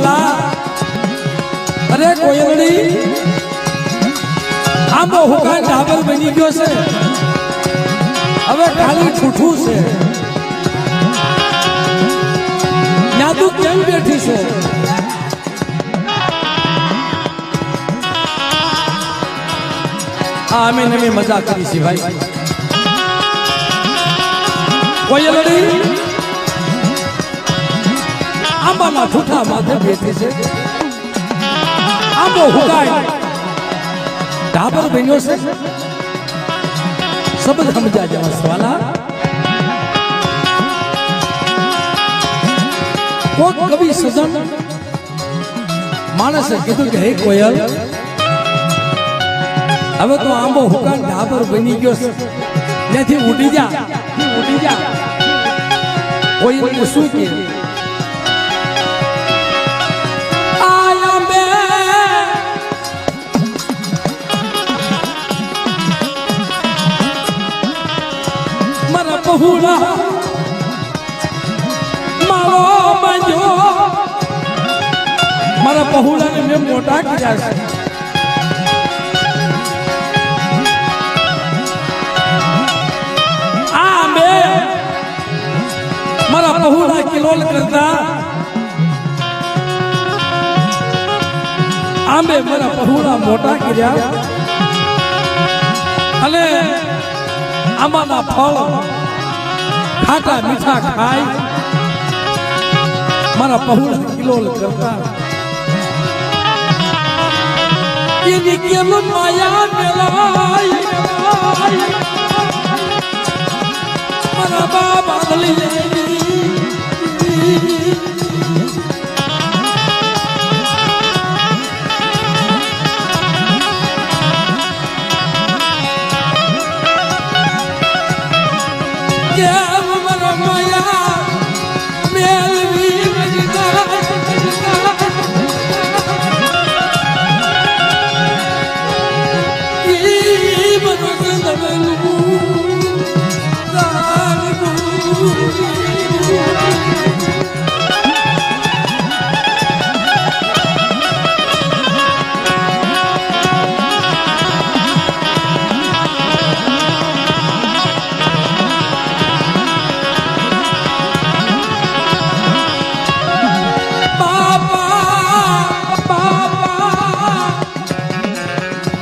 વાલા અરે કોયલડી આંબો હુકા ડાબર બની ગયો છે હવે ખાલી ઠૂઠું છે યાદુ કેમ બેઠી છે અમે નવી મજા કરી છે ભાઈ કોયલડી આંબાના ઠૂઠા માથે બેઠી છે આંબો હુકાય ડાબર બન્યો છે શબ્દ સમજા જવા સવાલા કોક કવિ સજન માણસે કીધું કે હે કોયલ હવે તો આંબો હુકાન ડાબર બની ગયો છે ત્યાંથી ઉડી જા કોઈ શું કે પહુડા મારો બાજો મારા પહુડાને મેં મોટા કર્યા છે આ બે મારા પહુડા કિલોલ કરતા આંબે મારા પહુડા મોટા કર્યા અને આંબાના ફળ ખાટા મીઠા ખાય મારા પહુડા કિલોલ કરતા એની કેમ માયા મેલાય મારા બાબા બદલી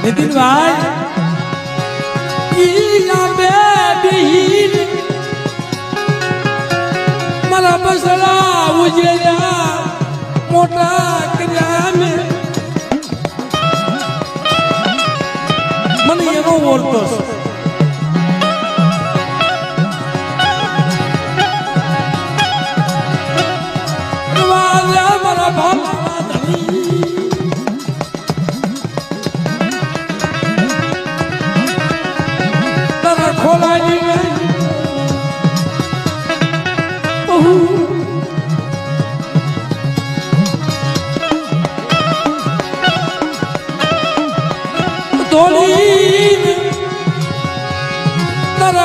નીતિનભાઈ મારા બસડા ઉજેરા મોટા કર્યા મને એનો ઓળખતો મારા બાપ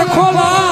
ખોલા